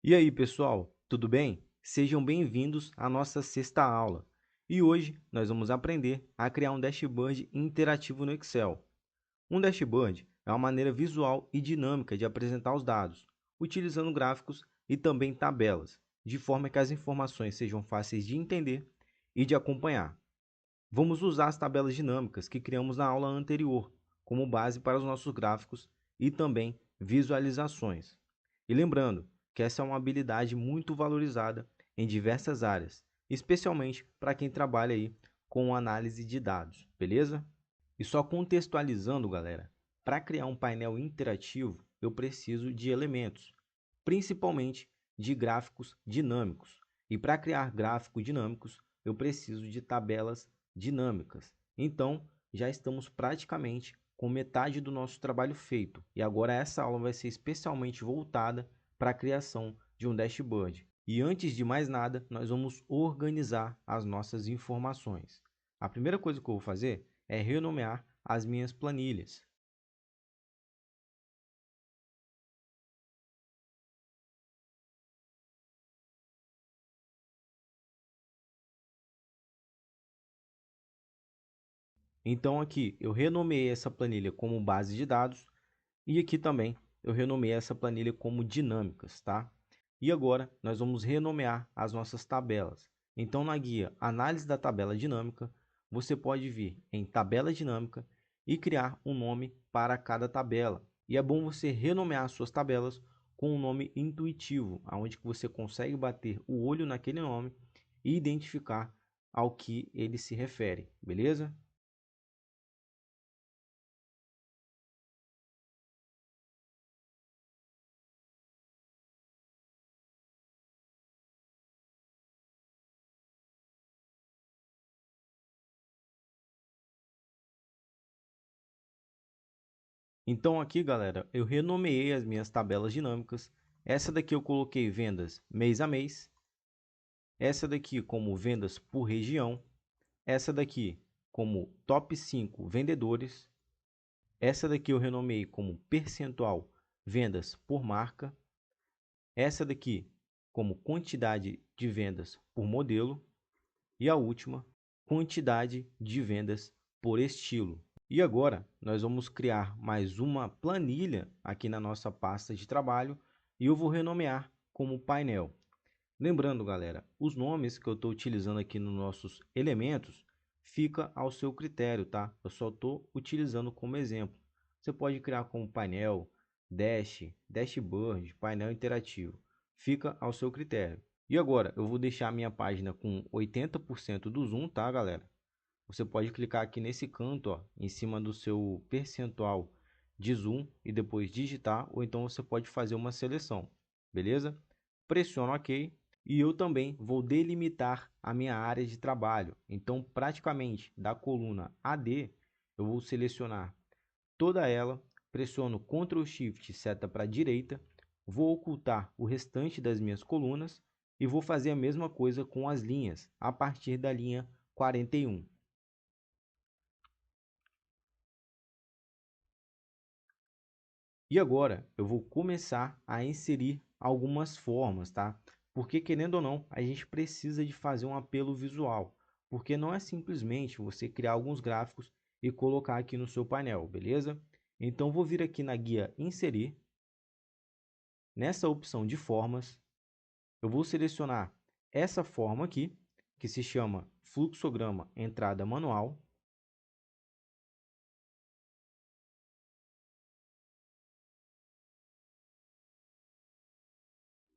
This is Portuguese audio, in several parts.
E aí, pessoal, tudo bem? Sejam bem-vindos à nossa sexta aula. E hoje nós vamos aprender a criar um dashboard interativo no Excel. Um dashboard é uma maneira visual e dinâmica de apresentar os dados, utilizando gráficos e também tabelas, de forma que as informações sejam fáceis de entender e de acompanhar. Vamos usar as tabelas dinâmicas que criamos na aula anterior, como base para os nossos gráficos e também visualizações. E lembrando que essa é uma habilidade muito valorizada em diversas áreas, especialmente para quem trabalha aí com análise de dados, beleza? E só contextualizando, galera, para criar um painel interativo, eu preciso de elementos, principalmente de gráficos dinâmicos. E para criar gráficos dinâmicos, eu preciso de tabelas dinâmicas. Então, já estamos praticamente com metade do nosso trabalho feito. E agora essa aula vai ser especialmente voltada para a criação de um dashboard. E antes de mais nada, nós vamos organizar as nossas informações. A primeira coisa que eu vou fazer é renomear as minhas planilhas. Então aqui eu renomeei essa planilha como base de dados e aqui também eu renomeei essa planilha como dinâmicas, tá? E agora nós vamos renomear as nossas tabelas. Então na guia Análise da tabela dinâmica, você pode vir em tabela dinâmica e criar um nome para cada tabela. E é bom você renomear suas tabelas com um nome intuitivo, onde você consegue bater o olho naquele nome e identificar ao que ele se refere, beleza? Então aqui, galera, eu renomeei as minhas tabelas dinâmicas. Essa daqui eu coloquei vendas mês a mês. Essa daqui como vendas por região. Essa daqui como top 5 vendedores. Essa daqui eu renomeei como percentual vendas por marca. Essa daqui como quantidade de vendas por modelo. E a última, quantidade de vendas por estilo. E agora nós vamos criar mais uma planilha aqui na nossa pasta de trabalho e eu vou renomear como painel. Lembrando, galera, os nomes que eu estou utilizando aqui nos nossos elementos fica ao seu critério, tá? Eu só estou utilizando como exemplo. Você pode criar como painel, dash, dashboard, painel interativo. Fica ao seu critério. E agora eu vou deixar a minha página com 80% do zoom, tá, galera? Você pode clicar aqui nesse canto, ó, em cima do seu percentual de zoom e depois digitar, ou então você pode fazer uma seleção, beleza? Pressiono OK e eu também vou delimitar a minha área de trabalho. Então, praticamente da coluna AD, eu vou selecionar toda ela, pressiono Ctrl Shift seta para a direita, vou ocultar o restante das minhas colunas e vou fazer a mesma coisa com as linhas, a partir da linha 41. E agora eu vou começar a inserir algumas formas, tá? Porque querendo ou não, a gente precisa de fazer um apelo visual, porque não é simplesmente você criar alguns gráficos e colocar aqui no seu painel, beleza? Então vou vir aqui na guia Inserir, nessa opção de formas, eu vou selecionar essa forma aqui, que se chama fluxograma entrada manual.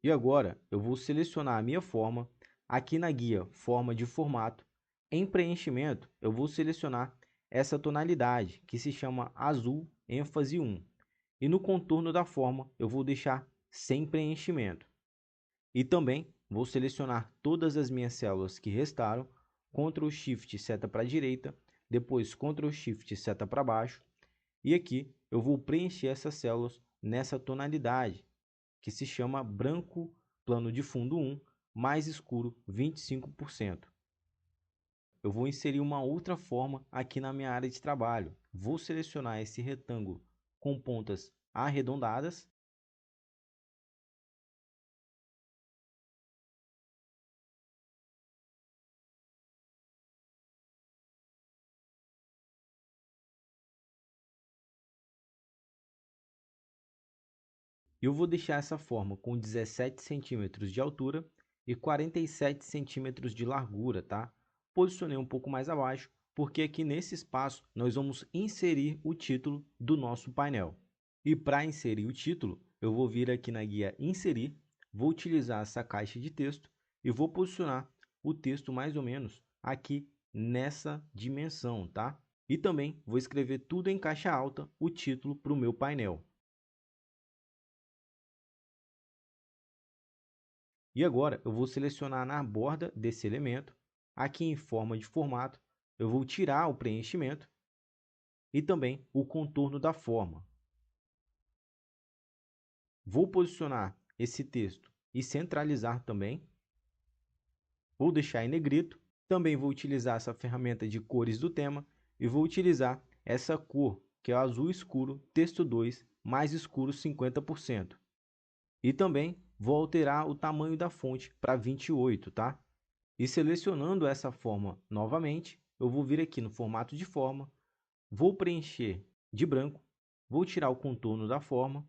E agora eu vou selecionar a minha forma. Aqui na guia forma de formato, em preenchimento, eu vou selecionar essa tonalidade que se chama azul ênfase 1. E no contorno da forma eu vou deixar sem preenchimento. E também vou selecionar todas as minhas células que restaram, Ctrl Shift seta para a direita, depois Ctrl Shift seta para baixo. E aqui eu vou preencher essas células nessa tonalidade que se chama branco plano de fundo 1, mais escuro 25%. Eu vou inserir uma outra forma aqui na minha área de trabalho. Vou selecionar esse retângulo com pontas arredondadas Eu vou deixar essa forma com 17 centímetros de altura e 47 centímetros de largura, tá? Posicionei um pouco mais abaixo, porque aqui nesse espaço nós vamos inserir o título do nosso painel. E para inserir o título, eu vou vir aqui na guia Inserir, vou utilizar essa caixa de texto e vou posicionar o texto mais ou menos aqui nessa dimensão, tá? E também vou escrever tudo em caixa alta, o título para o meu painel. E agora eu vou selecionar na borda desse elemento, aqui em forma de formato, eu vou tirar o preenchimento e também o contorno da forma. Vou posicionar esse texto e centralizar também. Vou deixar em negrito. Também vou utilizar essa ferramenta de cores do tema e vou utilizar essa cor, que é o azul escuro, texto 2, mais escuro 50%. E também vou alterar o tamanho da fonte para 28, tá? E selecionando essa forma novamente, eu vou vir aqui no formato de forma, vou preencher de branco, vou tirar o contorno da forma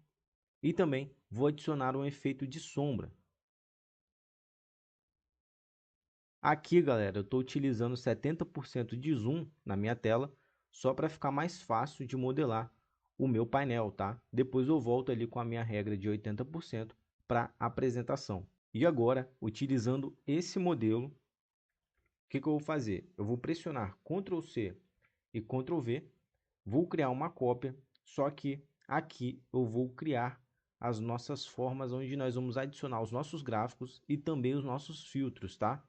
e também vou adicionar um efeito de sombra. Aqui, galera, eu estou utilizando 70% de zoom na minha tela, só para ficar mais fácil de modelar o meu painel, tá? Depois eu volto ali com a minha regra de 80% para apresentação. E agora, utilizando esse modelo, o que eu vou fazer? Eu vou pressionar Ctrl C e Ctrl V, vou criar uma cópia, só que aqui eu vou criar as nossas formas onde nós vamos adicionar os nossos gráficos e também os nossos filtros, tá?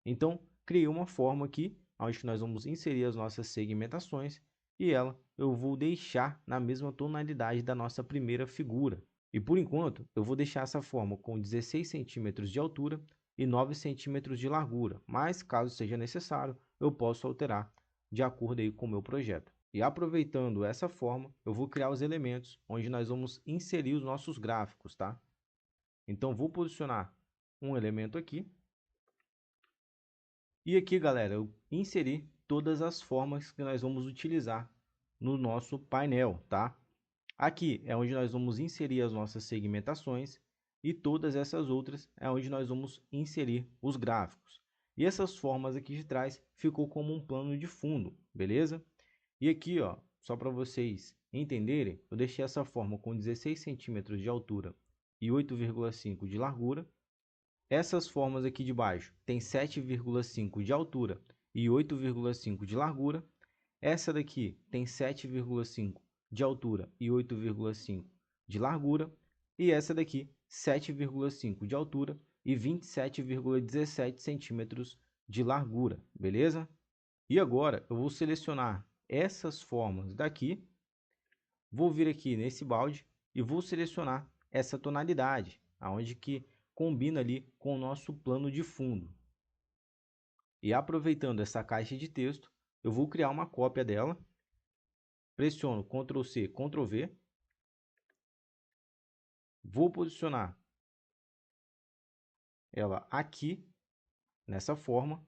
Então, criei uma forma aqui, onde nós vamos inserir as nossas segmentações e ela eu vou deixar na mesma tonalidade da nossa primeira figura. E por enquanto, eu vou deixar essa forma com 16 centímetros de altura e 9 centímetros de largura, mas caso seja necessário, eu posso alterar de acordo aí com o meu projeto. E aproveitando essa forma, eu vou criar os elementos onde nós vamos inserir os nossos gráficos, tá? Então, vou posicionar um elemento aqui. E aqui, galera, eu inseri todas as formas que nós vamos utilizar no nosso painel, tá? Aqui é onde nós vamos inserir as nossas segmentações e todas essas outras é onde nós vamos inserir os gráficos. E essas formas aqui de trás ficou como um plano de fundo, beleza? E aqui, ó, só para vocês entenderem, eu deixei essa forma com 16 centímetros de altura e 8,5 de largura. Essas formas aqui de baixo tem 7,5 de altura e 8,5 de largura. Essa daqui tem 7,5 de altura e 8,5 de largura. E essa daqui 7,5 de altura e 27,17 centímetros de largura, beleza? E agora eu vou selecionar essas formas daqui, vou vir aqui nesse balde e vou selecionar essa tonalidade, aonde que combina ali com o nosso plano de fundo. E aproveitando essa caixa de texto, eu vou criar uma cópia dela. Pressiono Ctrl C, Ctrl V. Vou posicionar ela aqui, nessa forma.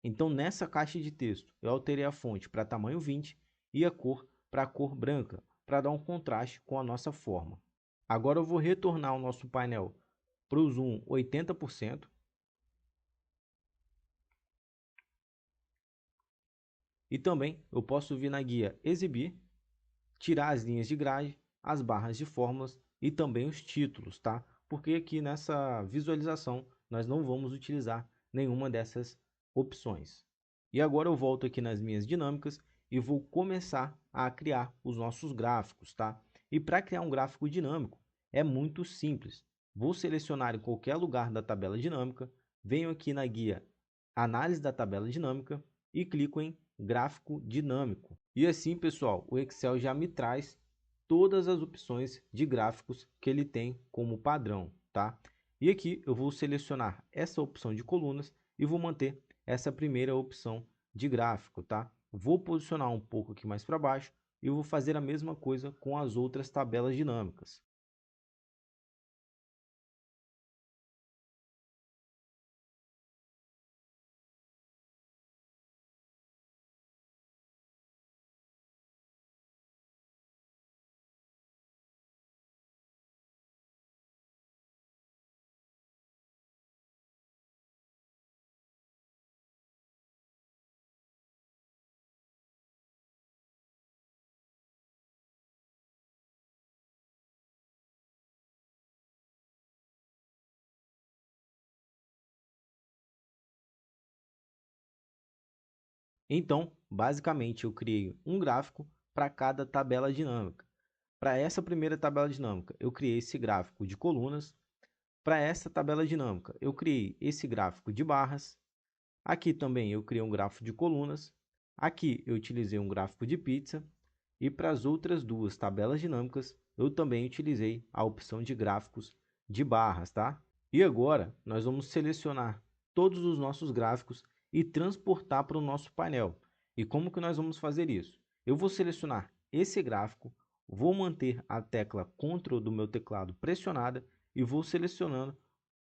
Então, nessa caixa de texto, eu alterei a fonte para tamanho 20 e a cor para a cor branca, para dar um contraste com a nossa forma. Agora eu vou retornar o nosso painel para o zoom 80%. E também eu posso vir na guia Exibir, tirar as linhas de grade, as barras de fórmulas e também os títulos, tá? Porque aqui nessa visualização nós não vamos utilizar nenhuma dessas opções. E agora eu volto aqui nas minhas dinâmicas e vou começar a criar os nossos gráficos, tá? E para criar um gráfico dinâmico é muito simples. Vou selecionar em qualquer lugar da tabela dinâmica, venho aqui na guia Análise da tabela dinâmica e clico em Gráfico dinâmico. E assim, pessoal, o Excel já me traz todas as opções de gráficos que ele tem como padrão, tá? E aqui eu vou selecionar essa opção de colunas e vou manter essa primeira opção de gráfico, tá? vou posicionar um pouco aqui mais para baixo e vou fazer a mesma coisa com as outras tabelas dinâmicas. Então, basicamente, eu criei um gráfico para cada tabela dinâmica. Para essa primeira tabela dinâmica, eu criei esse gráfico de colunas. Para essa tabela dinâmica, eu criei esse gráfico de barras. Aqui também eu criei um gráfico de colunas. Aqui eu utilizei um gráfico de pizza. E para as outras duas tabelas dinâmicas, eu também utilizei a opção de gráficos de barras, tá? E agora, nós vamos selecionar todos os nossos gráficos e transportar para o nosso painel. E como que nós vamos fazer isso? Eu vou selecionar esse gráfico, vou manter a tecla Ctrl do meu teclado pressionada e vou selecionando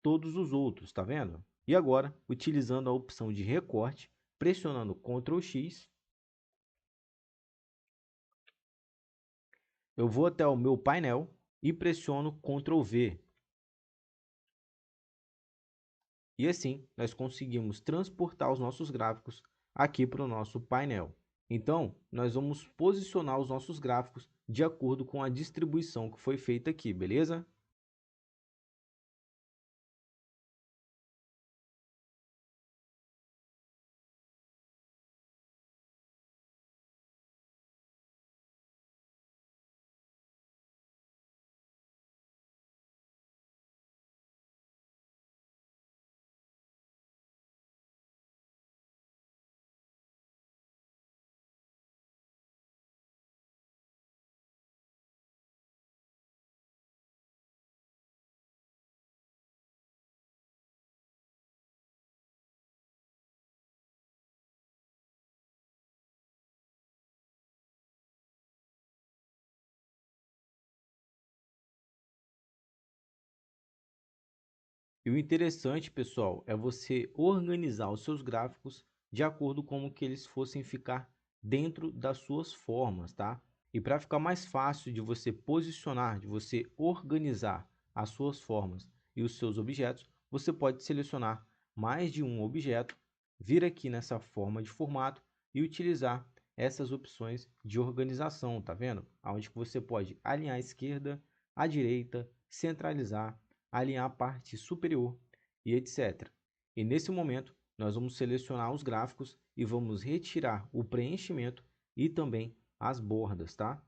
todos os outros, tá vendo? E agora, utilizando a opção de recorte, pressionando Ctrl X, eu vou até o meu painel e pressiono Ctrl V. E assim, nós conseguimos transportar os nossos gráficos aqui para o nosso painel. Então, nós vamos posicionar os nossos gráficos de acordo com a distribuição que foi feita aqui, beleza? E o interessante, pessoal, é você organizar os seus gráficos de acordo com o que eles fossem ficar dentro das suas formas, tá? E para ficar mais fácil de você posicionar, de você organizar as suas formas e os seus objetos, você pode selecionar mais de um objeto, vir aqui nessa forma de formato e utilizar essas opções de organização, tá vendo? Onde que você pode alinhar à esquerda, à direita, centralizar, alinhar a parte superior e etc. E nesse momento, nós vamos selecionar os gráficos e vamos retirar o preenchimento e também as bordas, tá?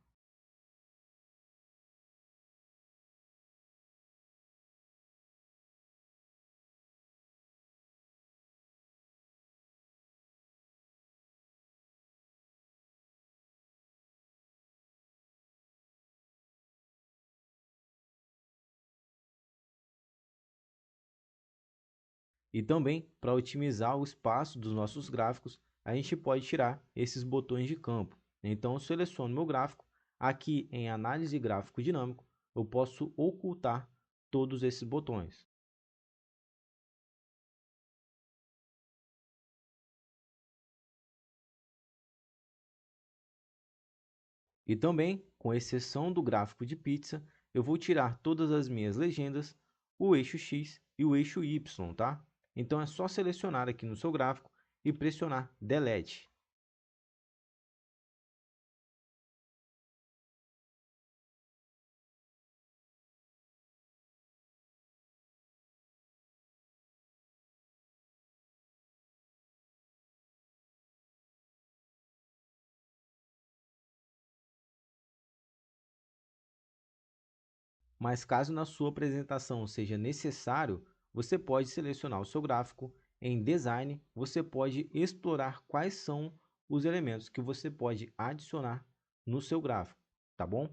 E também, para otimizar o espaço dos nossos gráficos, a gente pode tirar esses botões de campo. Então, eu seleciono meu gráfico, aqui em Análise Gráfico Dinâmico, eu posso ocultar todos esses botões. E também, com exceção do gráfico de pizza, eu vou tirar todas as minhas legendas, o eixo X e o eixo Y, tá? Então é só selecionar aqui no seu gráfico e pressionar Delete. Mas caso na sua apresentação seja necessário, você pode selecionar o seu gráfico. Em Design, você pode explorar quais são os elementos que você pode adicionar no seu gráfico, tá bom?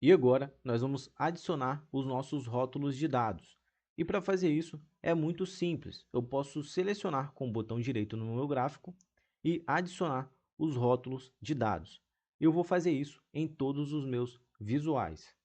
E agora nós vamos adicionar os nossos rótulos de dados. E para fazer isso é muito simples. Eu posso selecionar com o botão direito no meu gráfico e adicionar os rótulos de dados. Eu vou fazer isso em todos os meus visuais.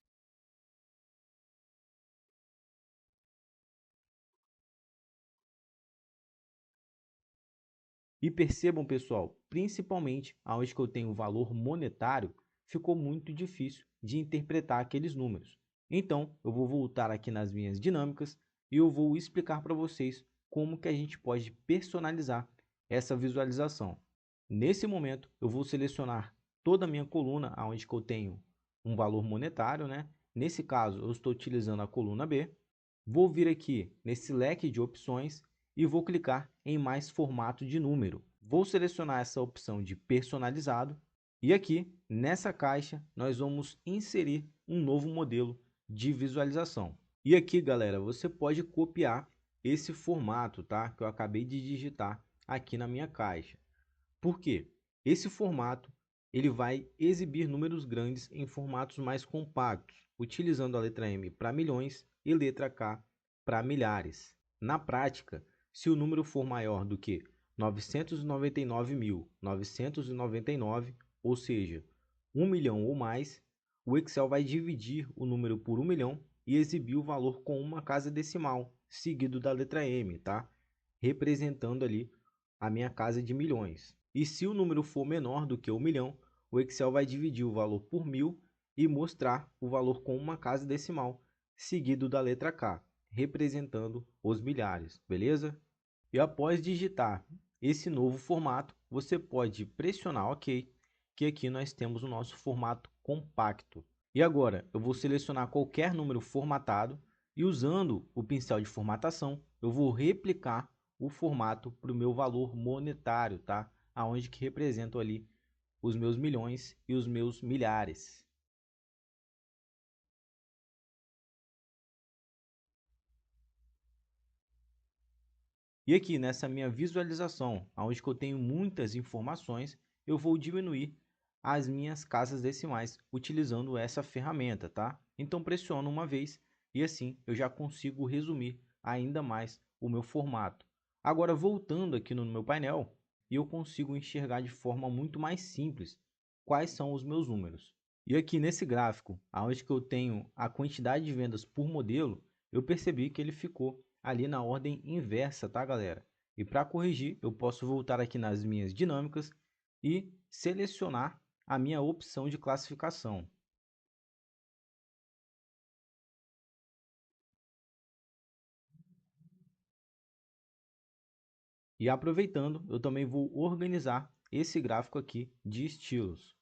E percebam, pessoal, principalmente onde que eu tenho o valor monetário, ficou muito difícil de interpretar aqueles números. Então, eu vou voltar aqui nas minhas dinâmicas e eu vou explicar para vocês como que a gente pode personalizar essa visualização. Nesse momento, eu vou selecionar toda a minha coluna onde que eu tenho um valor monetário, né? Nesse caso, eu estou utilizando a coluna B. Vou vir aqui nesse leque de opções e vou clicar em mais formato de número. Vou selecionar essa opção de personalizado e aqui nessa caixa nós vamos inserir um novo modelo de visualização. E aqui, galera, você pode copiar esse formato, tá? Que eu acabei de digitar aqui na minha caixa. Por quê? Esse formato ele vai exibir números grandes em formatos mais compactos, utilizando a letra M para milhões e letra K para milhares. Na prática, se o número for maior do que 999.999, ou seja, 1 milhão ou mais, o Excel vai dividir o número por 1 milhão e exibir o valor com uma casa decimal, seguido da letra M, tá? Representando ali a minha casa de milhões. E se o número for menor do que 1 milhão, o Excel vai dividir o valor por 1000 e mostrar o valor com uma casa decimal, seguido da letra K, representando os milhares, beleza? E após digitar esse novo formato, você pode pressionar OK, que aqui nós temos o nosso formato compacto. E agora, eu vou selecionar qualquer número formatado e usando o pincel de formatação, eu vou replicar o formato para o meu valor monetário, tá? Aonde que representam ali os meus milhões e os meus milhares. E aqui nessa minha visualização, onde que eu tenho muitas informações, eu vou diminuir as minhas casas decimais utilizando essa ferramenta, tá? Então pressiono uma vez e assim eu já consigo resumir ainda mais o meu formato. Agora voltando aqui no meu painel, eu consigo enxergar de forma muito mais simples quais são os meus números. E aqui nesse gráfico, onde que eu tenho a quantidade de vendas por modelo, eu percebi que ele ficou ali na ordem inversa, tá, galera? E para corrigir, eu posso voltar aqui nas minhas dinâmicas e selecionar a minha opção de classificação. E aproveitando, eu também vou organizar esse gráfico aqui de estilos.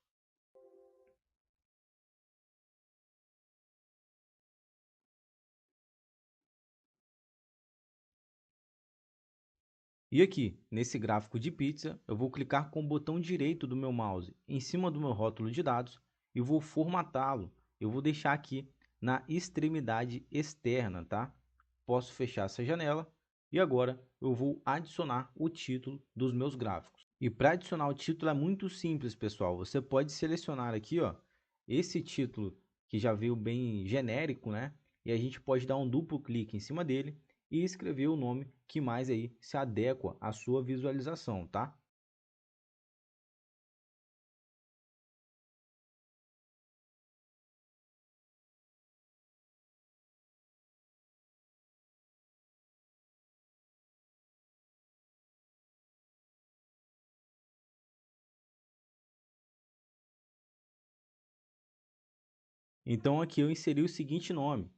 E aqui, nesse gráfico de pizza, eu vou clicar com o botão direito do meu mouse em cima do meu rótulo de dados e vou formatá-lo. Eu vou deixar aqui na extremidade externa, tá? Posso fechar essa janela e agora eu vou adicionar o título dos meus gráficos. E para adicionar o título é muito simples, pessoal. Você pode selecionar aqui, ó, esse título que já veio bem genérico, né? E a gente pode dar um duplo clique em cima dele e escrever o nome que mais aí se adequa à sua visualização, tá? Então aqui eu inseri o seguinte nome: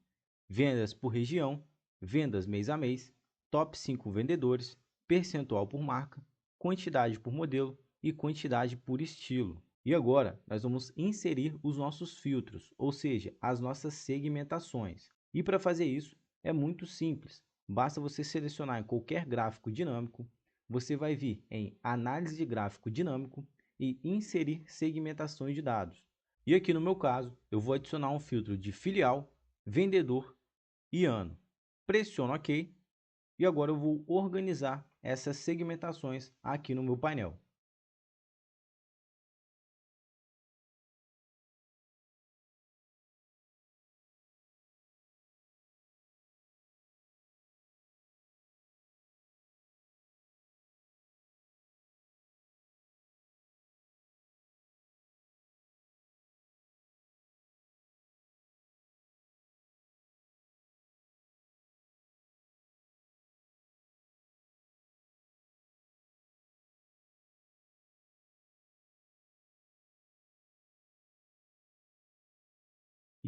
vendas por região, vendas mês a mês, top 5 vendedores, percentual por marca, quantidade por modelo e quantidade por estilo. E agora nós vamos inserir os nossos filtros, ou seja, as nossas segmentações. E para fazer isso é muito simples. Basta você selecionar em qualquer gráfico dinâmico, você vai vir em análise de gráfico dinâmico e inserir segmentações de dados. E aqui no meu caso, eu vou adicionar um filtro de filial, vendedor e ano. Pressiono OK e agora eu vou organizar essas segmentações aqui no meu painel.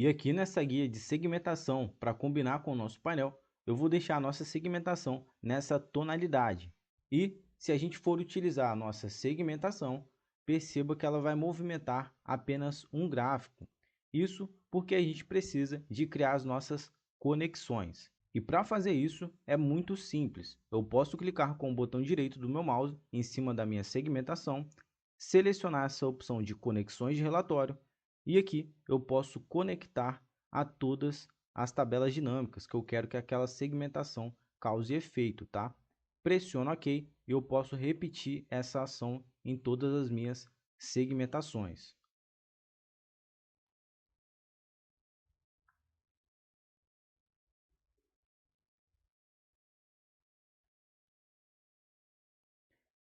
E aqui nessa guia de segmentação, para combinar com o nosso painel, eu vou deixar a nossa segmentação nessa tonalidade. E se a gente for utilizar a nossa segmentação, perceba que ela vai movimentar apenas um gráfico. Isso porque a gente precisa de criar as nossas conexões. E para fazer isso é muito simples. Eu posso clicar com o botão direito do meu mouse em cima da minha segmentação, selecionar essa opção de conexões de relatório e aqui eu posso conectar a todas as tabelas dinâmicas que eu quero que aquela segmentação cause efeito, tá? Pressiono OK e eu posso repetir essa ação em todas as minhas segmentações.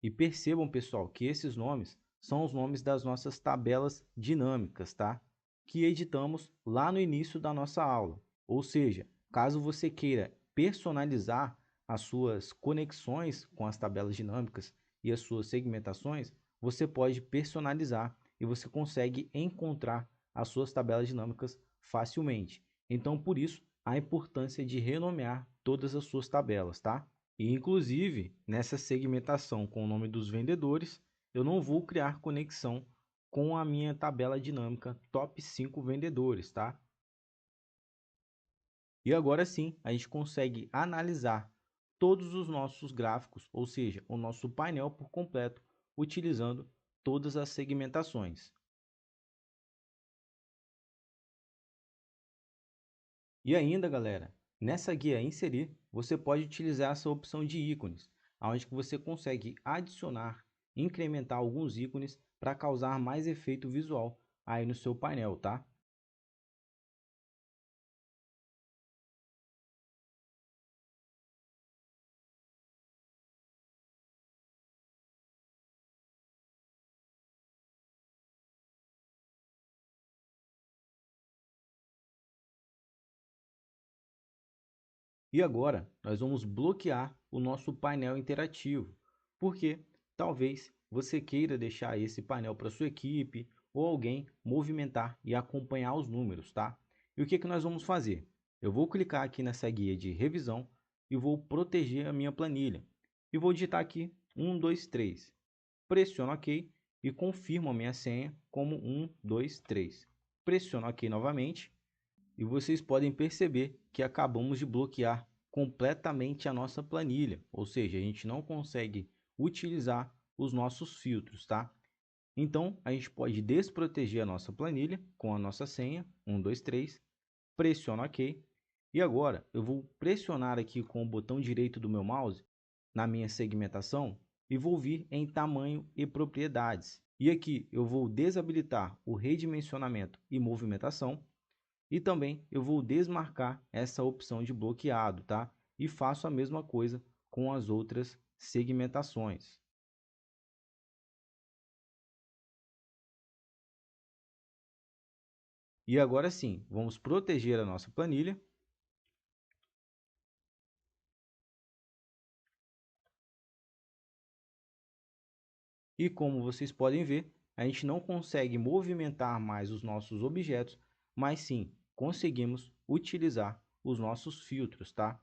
E percebam, pessoal, que esses nomes são os nomes das nossas tabelas dinâmicas, tá? Que editamos lá no início da nossa aula. Ou seja, caso você queira personalizar as suas conexões com as tabelas dinâmicas e as suas segmentações, você pode personalizar e você consegue encontrar as suas tabelas dinâmicas facilmente. Então, por isso, a importância de renomear todas as suas tabelas, tá? E, inclusive, nessa segmentação com o nome dos vendedores, eu não vou criar conexão com a minha tabela dinâmica top 5 vendedores, tá? E agora sim, a gente consegue analisar todos os nossos gráficos, ou seja, o nosso painel por completo, utilizando todas as segmentações. E ainda, galera, nessa guia inserir, você pode utilizar essa opção de ícones, onde você consegue adicionar, incrementar alguns ícones para causar mais efeito visual aí no seu painel, tá? E agora nós vamos bloquear o nosso painel interativo, porque talvez você queira deixar esse painel para sua equipe ou alguém movimentar e acompanhar os números, tá? E o que nós vamos fazer? Eu vou clicar aqui nessa guia de revisão e vou proteger a minha planilha. E vou digitar aqui 1, 2, 3. Pressiono OK e confirmo a minha senha como 1, 2, 3. Pressiono OK novamente e vocês podem perceber que acabamos de bloquear completamente a nossa planilha, ou seja, a gente não consegue utilizar os nossos filtros, tá? Então, a gente pode desproteger a nossa planilha com a nossa senha, 1, 2, 3, pressiono OK, e agora eu vou pressionar aqui com o botão direito do meu mouse na minha segmentação e vou vir em tamanho e propriedades. E aqui eu vou desabilitar o redimensionamento e movimentação e também eu vou desmarcar essa opção de bloqueado, tá? E faço a mesma coisa com as outras segmentações. E agora sim, vamos proteger a nossa planilha. E como vocês podem ver, a gente não consegue movimentar mais os nossos objetos, mas sim conseguimos utilizar os nossos filtros, tá?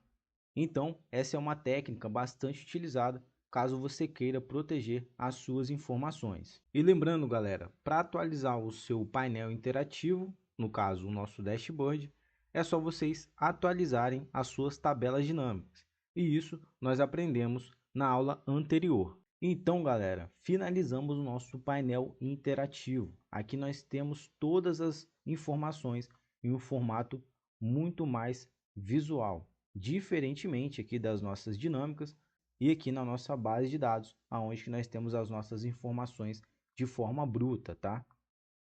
Então, essa é uma técnica bastante utilizada caso você queira proteger as suas informações. E lembrando, galera, para atualizar o seu painel interativo, no caso o nosso dashboard, é só vocês atualizarem as suas tabelas dinâmicas. E isso nós aprendemos na aula anterior. Então, galera, finalizamos o nosso painel interativo. Aqui nós temos todas as informações em um formato muito mais visual, diferentemente aqui das nossas dinâmicas e aqui na nossa base de dados, aonde nós temos as nossas informações de forma bruta, tá?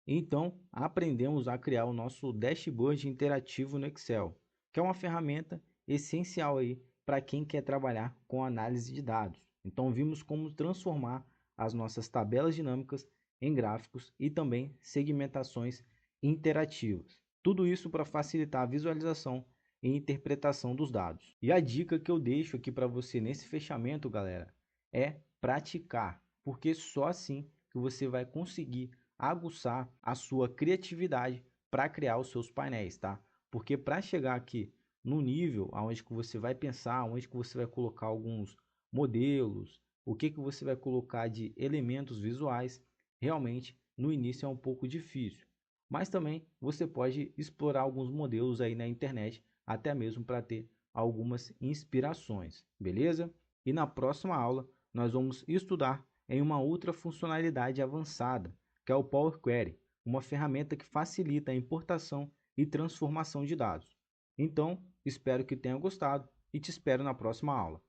Então, aprendemos a criar o nosso dashboard interativo no Excel, que é uma ferramenta essencial aí para quem quer trabalhar com análise de dados. Então, vimos como transformar as nossas tabelas dinâmicas em gráficos e também segmentações interativas. Tudo isso para facilitar a visualização e interpretação dos dados. E a dica que eu deixo aqui para você nesse fechamento, galera, é praticar, porque só assim que você vai conseguir aguçar a sua criatividade para criar os seus painéis, tá? Porque para chegar aqui no nível aonde que você vai pensar, onde que você vai colocar alguns modelos, o que que você vai colocar de elementos visuais, realmente no início é um pouco difícil. Mas também você pode explorar alguns modelos aí na internet, até mesmo para ter algumas inspirações, beleza? E na próxima aula nós vamos estudar em uma outra funcionalidade avançada, que é o Power Query, uma ferramenta que facilita a importação e transformação de dados. Então, espero que tenha gostado e te espero na próxima aula.